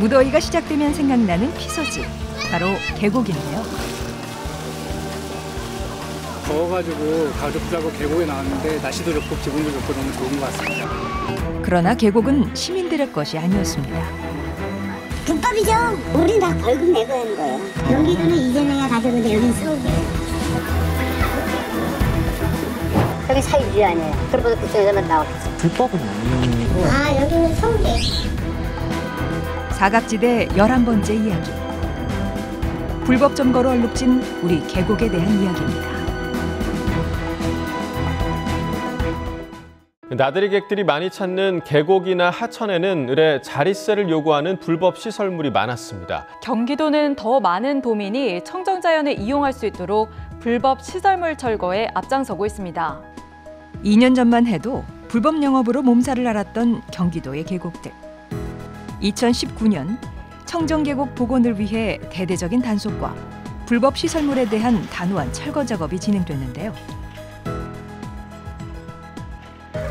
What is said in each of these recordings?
무더위가 시작되면 생각나는 피서지, 바로 계곡인데요. 더워가지고 가족들하고 계곡에 나왔는데 날씨도 좋고 기분도 좋고 너무 좋은 것 같습니다. 그러나 계곡은 시민들의 것이 아니었습니다. 불법이죠. 우리 다 벌금 내고 하는 거예요. 경기도는 이재명이 가져오는데 여기는 서울이에요. 여기 사유지 아니에요. 그러고서 그쪽에서만 나왔겠죠. 불법은 아니고. 아, 여기는 서울이에요. 사각지대 11번째 이야기. 불법 점거로 얼룩진 우리 계곡에 대한 이야기입니다. 나들이객들이 많이 찾는 계곡이나 하천에는 의뢰 자릿세를 요구하는 불법 시설물이 많았습니다. 경기도는 더 많은 도민이 청정자연을 이용할 수 있도록 불법 시설물 철거에 앞장서고 있습니다. 2년 전만 해도 불법 영업으로 몸살을 앓았던 경기도의 계곡들. 2019년 청정계곡 복원을 위해 대대적인 단속과 불법 시설물에 대한 단호한 철거 작업이 진행됐는데요.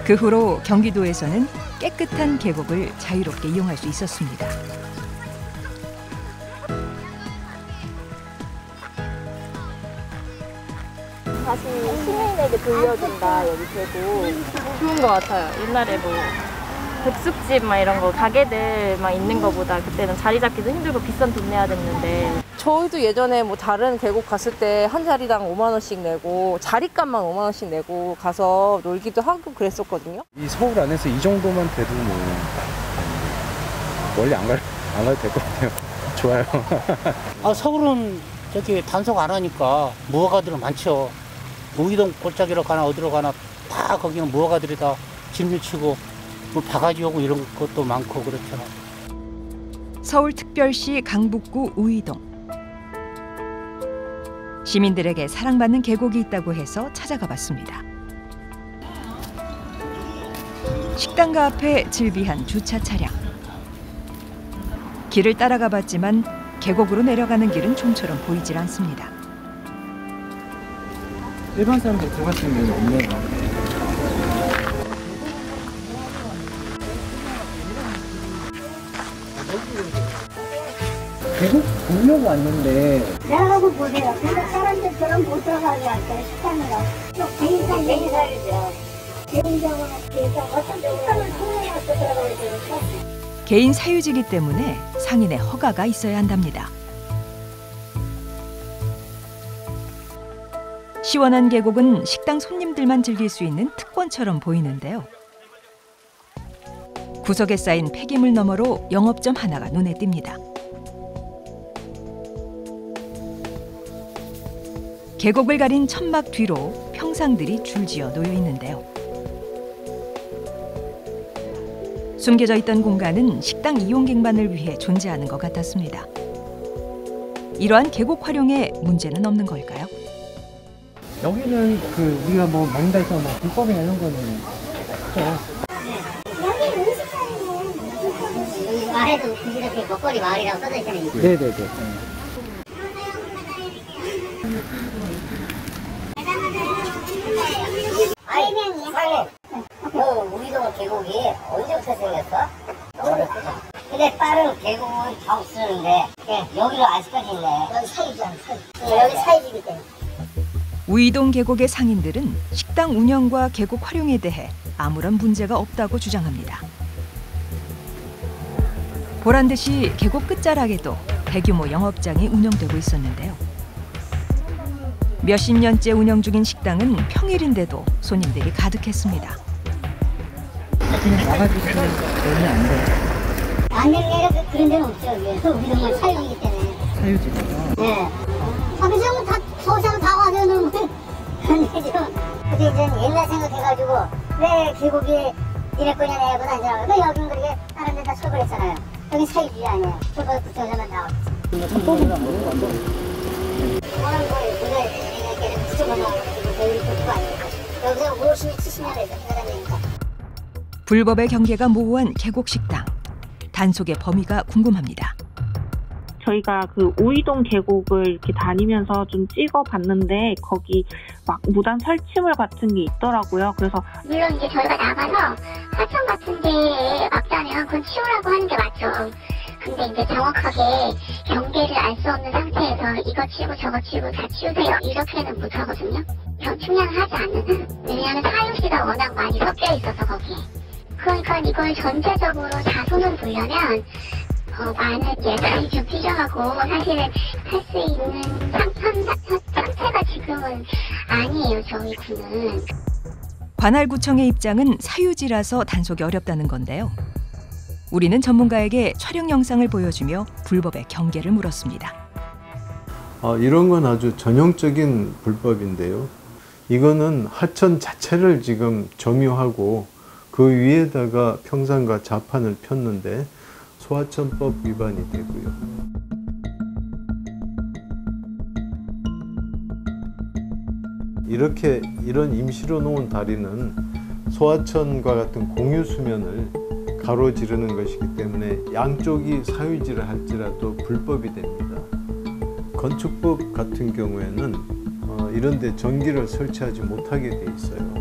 그 후로 경기도에서는 깨끗한 계곡을 자유롭게 이용할 수 있었습니다. 다시 시민에게 돌려준다, 여기 계곡. 좋은 것 같아요. 옛날에 뭐 백숙집 막 이런 거 가게들 막 있는 거보다 그때는 자리 잡기도 힘들고 비싼 돈 내야 됐는데. 저희도 예전에 뭐 다른 계곡 갔을 때 한 자리당 5만 원씩 내고 자리값만 5만 원씩 내고 가서 놀기도 하고 그랬었거든요. 이 서울 안에서 이 정도만 돼도 뭐 멀리 안 가도 될 것 같아요. 좋아요. 아, 서울은 저기 단속 안 하니까 무허가들은 많죠. 우이동 골짜기로 가나 어디로 가나 다 거기는 무허가들이 다 진미치고 뭐 바가지 오고 이런 것도 많고 그렇잖아. 서울특별시 강북구 우이동. 시민들에게 사랑받는 계곡이 있다고 해서 찾아가 봤습니다. 식당가 앞에 즐비한 주차 차량. 길을 따라가 봤지만 계곡으로 내려가는 길은 좀처럼 보이질 않습니다. 일반 사람들 들어갈 수 있는 없네요. 계속 보려고 왔는데 들어가서 보세요. 근데 사람들처럼 못 들어가게 할게요. 식당으로. 또 개인사유죠. 개인적으로 어떤 식당을 통해서 들어가야 되니까. 개인 사유지기 때문에 상인의 허가가 있어야 한답니다. 시원한 계곡은 식당 손님들만 즐길 수 있는 특권처럼 보이는데요. 구석에 쌓인 폐기물 너머로 영업점 하나가 눈에 띕니다. 계곡을 가린 천막 뒤로 평상들이 줄지어 놓여 있는데요. 숨겨져 있던 공간은 식당 이용객만을 위해 존재하는 것 같았습니다. 이러한 계곡 활용에 문제는 없는 걸까요? 여기는 그 우리가 뭐 먹는다 해서 막 불법이나 이런 거는 없죠. 여기 음식점이에요. 말에도 이렇게 먹거리 마을이라고 써져 있잖아요. 네네네. 우이동 계곡이 언제부터 생겼어? 근데 다른 계곡은 정 쓰는데 여기도 아직까지 있네. 여기 사유지잖아. 여기 사유지기 때문에. 우이동 계곡의 상인들은 식당 운영과 계곡 활용에 대해 아무런 문제가 없다고 주장합니다. 보란 듯이 계곡 끝자락에도 대규모 영업장이 운영되고 있었는데요. 몇십 년째 운영 중인 식당은 평일인데도 손님들이 가득했습니다. 그냥 나가주시면 되면 안 돼요. 안 되는 게 아니라 그런 데는 없죠. 우이동은 사유지기 때문에. 사유지가요? 네. 그래서 다 서울사람 다 와서는 안 되죠. 근데 이제 옛날 생각해가지고 왜 계곡이 이랬거냐 내가 안 지나가고 그 여긴 그렇게 다른 데다 철거했잖아요. 여기 사유지 아니에요. 그거 구청에서만 나왔지. 불법은 아닌 거 같아요. 원하는 거예요. 근데 이렇게 구청에 나와가지고 여기 그거 아니에요. 여기서 50년, 70년 해서 그러다니까. 불법의 경계가 모호한 계곡 식당. 단속의 범위가 궁금합니다. 저희가 그 우이동 계곡을 이렇게 다니면서 좀 찍어봤는데 거기 막 무단 설치물 같은 게 있더라고요. 그래서 물론 이제 저희가 나가서 하천 같은 데 막자면 그건 치우라고 하는 게 맞죠. 근데 이제 정확하게 경계를 알 수 없는 상태에서 이거 치우고 저거 치우고 다 치우세요 이렇게는 못 하거든요. 측량을 하지 않는 한. 왜냐하면 사유지가 워낙 많이 섞여 있어서 거기에. 그러니까 이걸 전체적으로 다 손을 보려면 많은 예산이 좀 필요하고 사실은 할 수 있는 상태가 지금은 아니에요, 저희 구는. 관할구청의 입장은 사유지라서 단속이 어렵다는 건데요. 우리는 전문가에게 촬영 영상을 보여주며 불법의 경계를 물었습니다. 이런 건 아주 전형적인 불법인데요. 이거는 하천 자체를 지금 점유하고 그 위에다가 평상과 자판을 폈는데 소하천법 위반이 되고요. 이런 임시로 놓은 다리는 소하천과 같은 공유 수면을 가로지르는 것이기 때문에 양쪽이 사유지를 할지라도 불법이 됩니다. 건축법 같은 경우에는 이런 데 전기를 설치하지 못하게 돼 있어요.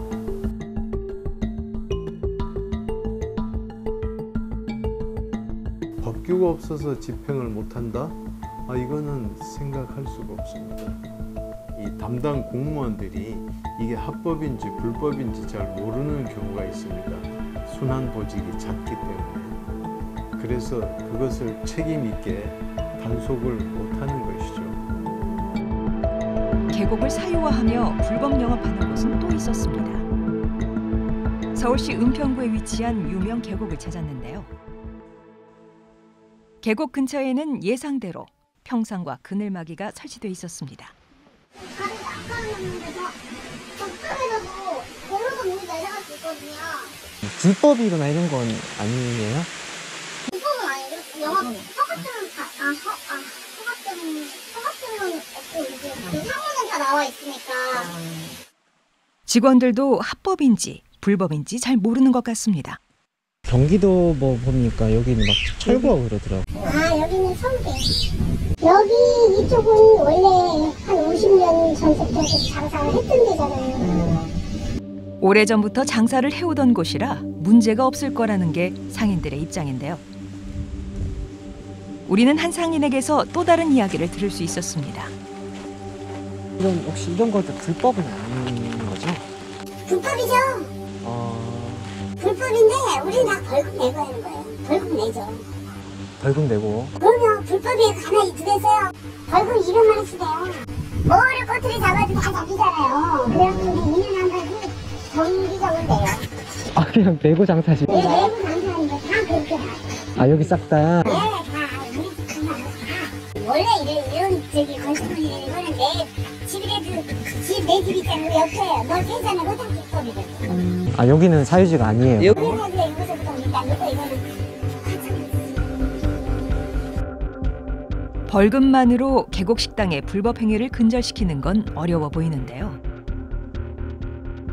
법규가 없어서 집행을 못한다? 이거는 생각할 수가 없습니다. 이 담당 공무원들이 이게 합법인지 불법인지 잘 모르는 경우가 있습니다. 순환 보직이 잦기 때문에. 그래서 그것을 책임 있게 단속을 못하는 것이죠. 계곡을 사유화하며 불법 영업하는 곳은 또 있었습니다. 서울시 은평구에 위치한 유명 계곡을 찾았는데요. 계곡 근처에는 예상대로 평상과 그늘막이가 설치돼 있었습니다. 불법이거나 이런 건 아니에요? 불법은 아니에요. 영업 허가증은 없고 이제 그 상호는 다 나와 있으니까. 직원들도 합법인지 불법인지 잘 모르는 것 같습니다. 경기도 뭐 보니까 여기는 막 철거하고 그러더라고요. 여기는 서울대. 여기 이쪽은 원래 한 50년 전부터 장사를 했던 데잖아요. 오래전부터 장사를 해오던 곳이라 문제가 없을 거라는 게 상인들의 입장인데요. 우리는 한 상인에게서 또 다른 이야기를 들을 수 있었습니다. 혹시 이런 것도 불법은 아닌 거죠? 불법이죠. 불법인데 우리는 다 벌금 내고 하는 거예요. 벌금 내죠. 벌금 내고? 그러면 불법에 가만히 두겠어요. 벌금 200만 원씩 내요. 뭐를 꼬투리 잡아도 다 잡히잖아요. 그래서 우리 2년 한 가지 정기적으로 내요. 그냥 내고 장사지? 네, 내고 장사하는 거 다 그렇게 다. 여기 싹 다? 네, 다 우리 집 원래 이런 건축물 이거는 내 집이라도 내 집 있잖아요. 옆에 너 계산을 못한 불법이거든. 여기는 사유지가 아니에요? 그래서 여기서부터 일단 놓고 이거는 벌금만으로 계곡 식당의 불법 행위를 근절시키는 건 어려워 보이는데요.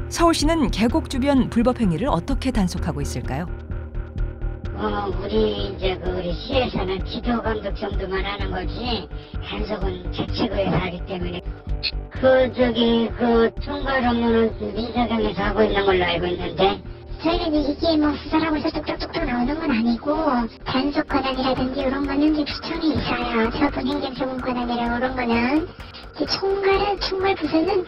서울시는 계곡 주변 불법 행위를 어떻게 단속하고 있을까요? 우리 시에서는 지도 감독 정도만 하는 거지 단속은 자치구에서 하기 때문에 총괄 업무는 민사경에서 하고 있는 걸로 알고 있는데 저희는 이게 뭐 수사라고 해서 뚝뚝뚝뚝 나오는 건 아니고 단속 권한이라든지 이런 거는 이제 구청이 있어요. 처분 행정처분 권한이라고 이런 거는 총괄 부서는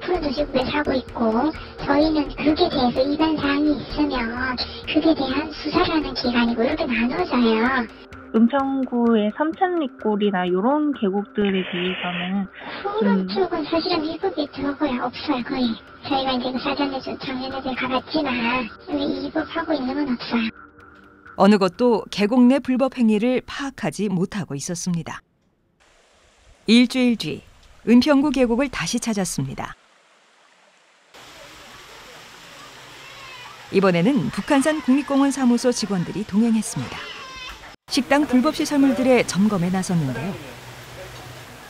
프로듀시국에서 하고 있고 저희는 그게 대해서 위반 사항이 있으면 그게 대한 수사를 하는 기관이고 이렇게 나눠져요. 은평구의 삼천리골이나 이런 계곡들에 대해서는 그런 쪽은 사실은 위법이 들어가야 없어요. 거의 저희가 이제 사전에서 작년에 가봤지만 여기 위법하고 있는 건 없어요. 어느 곳도 계곡 내 불법 행위를 파악하지 못하고 있었습니다. 일주일 뒤 은평구 계곡을 다시 찾았습니다. 이번에는 북한산 국립공원 사무소 직원들이 동행했습니다. 식당 불법 시설물들의 점검에 나섰는데요.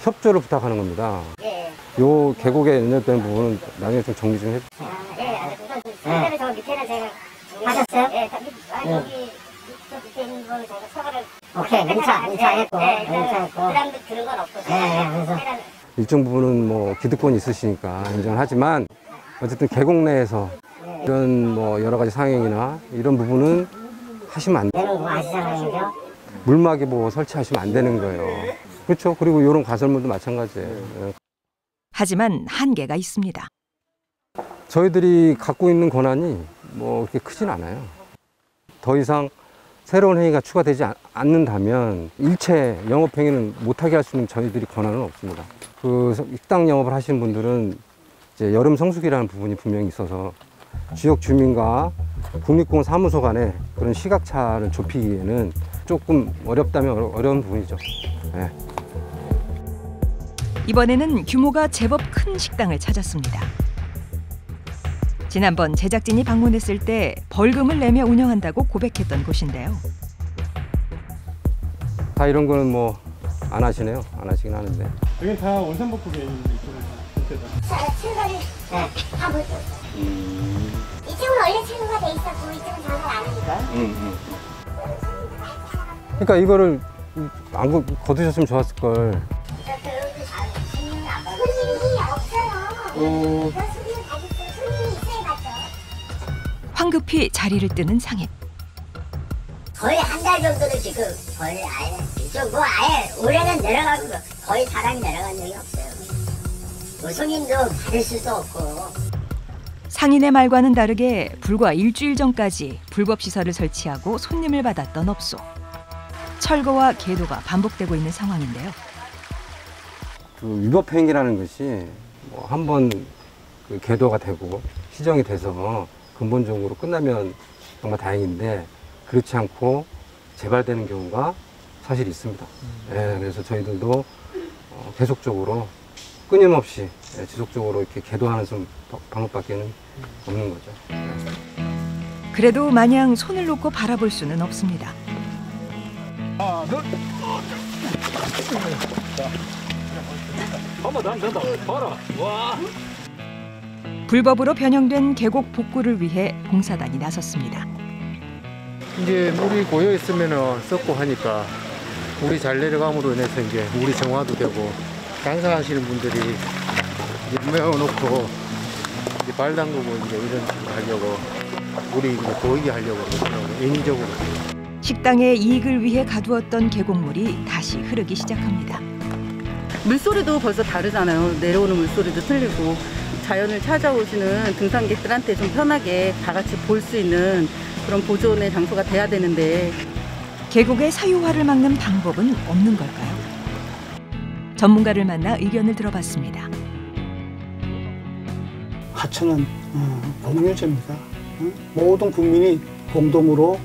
협조를 부탁하는 겁니다. 요 계곡에 연결된 부분은 나중에 좀 정리 좀 해주세요. 네, 저 밑에는 제가 하셨어요? 네, 여기 밑에 있는 거는 제가 처벌을 오케이, 민차했고 그다음에 들은 건 없고 그래서 일정 부분은 뭐 기득권이 있으시니까 인정을 하지만 어쨌든 계곡 내에서 이런 뭐 여러 가지 상행이나 이런 부분은 하시면 안 돼요. 뭐 아시잖아요. 물막이 뭐 설치하시면 안 되는 거예요. 그렇죠. 그리고 이런 가설물도 마찬가지예요. 하지만 한계가 있습니다. 저희들이 갖고 있는 권한이 뭐 그렇게 크진 않아요. 더 이상 새로운 행위가 추가되지 않는다면 일체 영업행위는 못하게 할 수 있는 저희들이 권한은 없습니다. 그 식당 영업을 하시는 분들은 이제 여름 성수기라는 부분이 분명히 있어서 지역 주민과 국립공원 사무소 간에 그런 시각차를 좁히기에는 조금 어렵다면 어려운 부분이죠. 네. 이번에는 규모가 제법 큰 식당을 찾았습니다. 지난번 제작진이 방문했을 때 벌금을 내며 운영한다고 고백했던 곳인데요. 다 이런 거는 뭐 안 하시네요. 안 하시긴 하는데. 여기 다 원산복구계 이쪽은 출발을 다 못 줬어. 이쪽은 원래 출구가 돼 있었고 이쪽은 장사를 안 하니까. 그러니까 이거를 안 거두셨으면 좋았을 걸. 손님이 없어요. 손님이 있어야겠죠. 황급히 자리를 뜨는 상인. 거의 한 달 정도는 지금 거의 아예 뭐 아예 올해는 내려가고 거의 사람이 내려간 적이 없어요. 뭐 손님도 받을 수도 없고. 상인의 말과는 다르게 불과 일주일 전까지 불법 시설을 설치하고 손님을 받았던 업소. 철거와 계도가 반복되고 있는 상황인데요. 그 위법 행위라는 것이 뭐 한번 그 계도가 되고 시정이 돼서 근본적으로 끝나면 정말 다행인데 그렇지 않고 재발되는 경우가 사실 있습니다. 네, 그래서 저희들도 계속적으로 끊임없이 지속적으로 이렇게 계도하는 방법밖에는 없는 거죠. 그래도 마냥 손을 놓고 바라볼 수는 없습니다. 하나, 둘. 한번 더 하면 된다. 봐라. 와. 불법으로 변형된 계곡 복구를 위해 봉사단이 나섰습니다. 이제 물이 고여 있으면은 썩고 하니까 물이 잘 내려감으로 인해서 이제 물이 정화도 되고 장사하시는 분들이 이제 메워놓고 이제 발 담그고 이제 이런 식으로 하려고 물이 이제 고이게 하려고 인위적으로. 식당의 이익을 위해 가두었던 계곡물이 다시 흐르기 시작합니다. 물소리도 벌써 다르잖아요. 내려오는 물소리도 틀리고 자연을 찾아오시는 등산객들한테 좀 편하게 다 같이 볼 수 있는 그런 보존의 장소가 돼야 되는데 계곡의 사유화를 막는 방법은 없는 걸까요? 전문가를 만나 의견을 들어봤습니다. 하천은 공유제입니다. 모든 국민이 공동으로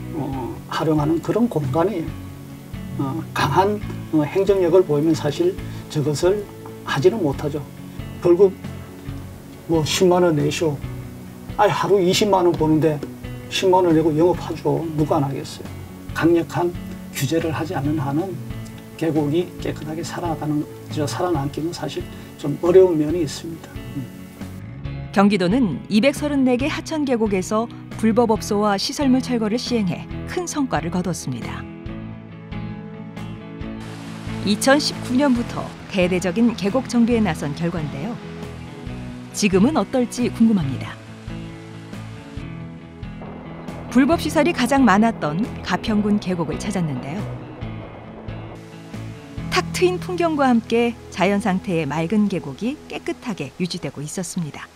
활용하는 그런 공간이에요. 강한 행정력을 보이면 사실 저것을 하지는 못하죠. 결국 뭐 10만 원 내쇼. 하루 20만 원 버는데 10만 원 내고 영업하죠. 누가 안 하겠어요. 강력한 규제를 하지 않는 한은 계곡이 깨끗하게 살아남기는 사실 좀 어려운 면이 있습니다. 경기도는 234개 하천 계곡에서 불법 업소와 시설물 철거를 시행해 큰 성과를 거뒀습니다. 2019년부터 대대적인 계곡 정비에 나선 결과인데요. 지금은 어떨지 궁금합니다. 불법 시설이 가장 많았던 가평군 계곡을 찾았는데요. 탁 트인 풍경과 함께 자연 상태의 맑은 계곡이 깨끗하게 유지되고 있었습니다.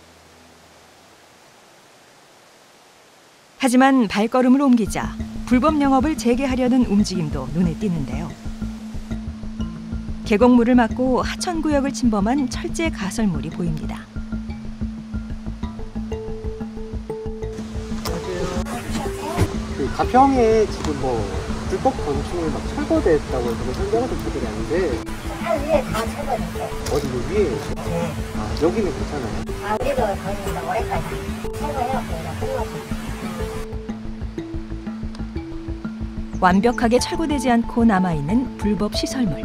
하지만 발걸음을 옮기자 불법 영업을 재개하려는 움직임도 눈에 띄는데요. 계곡물을 막고 하천구역을 침범한 철제 가설물이 보입니다. 그 가평에 지금 뭐 불법 건축물 막 철거됐다고 저거 현장에서 보들이 하는데 위에 다 철거됐어요. 어디 위에? 여기는 괜찮아요. 우리도 거의 올해까지 철거해갖고 완벽하게 철거되지 않고 남아있는 불법 시설물.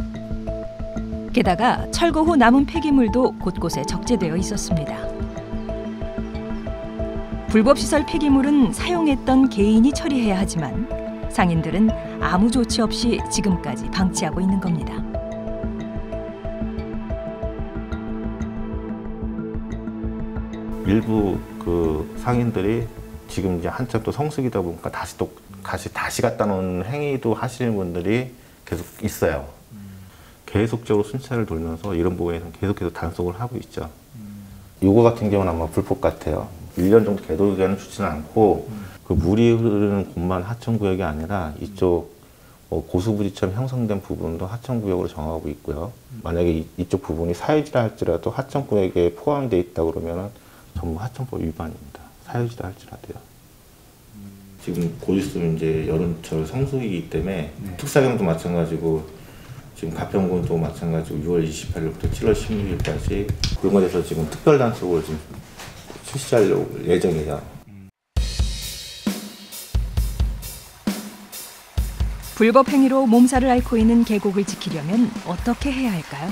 게다가 철거 후 남은 폐기물도 곳곳에 적재되어 있었습니다. 불법 시설 폐기물은 사용했던 개인이 처리해야 하지만 상인들은 아무 조치 없이 지금까지 방치하고 있는 겁니다. 일부 그 상인들이 지금 이제 한참 또 성수기다 보니까 다시 갖다 놓는 행위도 하시는 분들이 계속 있어요. 계속적으로 순찰을 돌면서 이런 부분에서 계속해서 단속을 하고 있죠. 요거 같은 경우는 아마 불법 같아요. 1년 정도 계도 기간을 주지는 않고 그 물이 흐르는 곳만 하천구역이 아니라 이쪽 고수부지처럼 형성된 부분도 하천구역으로 정하고 있고요. 만약에 이쪽 부분이 사유지라 할지라도 하천구역에 포함되어 있다 그러면 전부 하천법 위반입니다. 사유지라 할지라도요. 지금 곧 있으면 이제 여름철 성수기이기 때문에 특사경도 마찬가지고 지금 가평군도 마찬가지고 6월 28일부터 7월 16일까지 그런 것에 대해서 지금 특별 단속을 지금 실시할 예정이에요. 불법 행위로 몸살을 앓고 있는 계곡을 지키려면 어떻게 해야 할까요?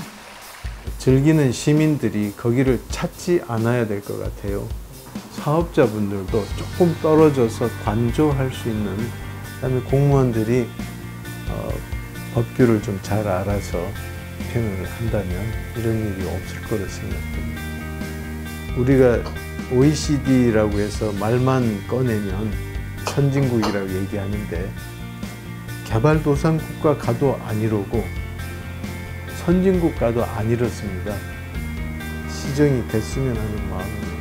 즐기는 시민들이 거기를 찾지 않아야 될 것 같아요. 사업자분들도 조금 떨어져서 관조할 수 있는, 그다음에 공무원들이 법규를 좀 잘 알아서 집행을 한다면 이런 일이 없을 거로 생각됩니다. 우리가 OECD라고 해서 말만 꺼내면 선진국이라고 얘기하는데 개발도상국가 가도 안 이루고 선진국 가도 안 이렇습니다. 시정이 됐으면 하는 마음입니다.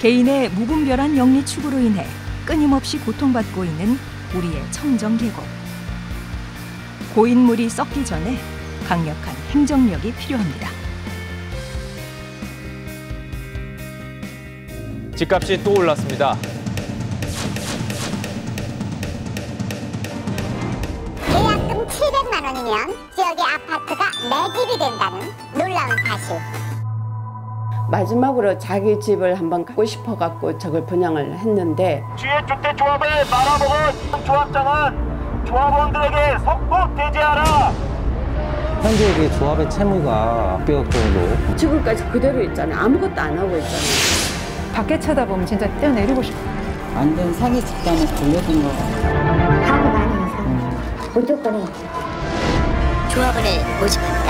개인의 무분별한 영리 추구로 인해 끊임없이 고통받고 있는 우리의 청정계곡. 고인물이 썩기 전에 강력한 행정력이 필요합니다. 집값이 또 올랐습니다. 계약금 700만 원이면 지역의 아파트가 내 집이 된다는 놀라운 사실. 마지막으로 자기 집을 한번 갖고 싶어갖고 저걸 분양을 했는데 지혜주택조합을 말아먹은 조합장은 조합원들에게 속보 대제하라. 현재 조합의 채무가 600억 정도. 지금까지 그대로 있잖아요. 아무것도 안 하고 있잖아요. 밖에 쳐다보면 진짜 뛰어내리고 싶어. 완전 사기 집단에 걸려든 거 같아요. 하고 나면서 무조건 조합을 모집합니다.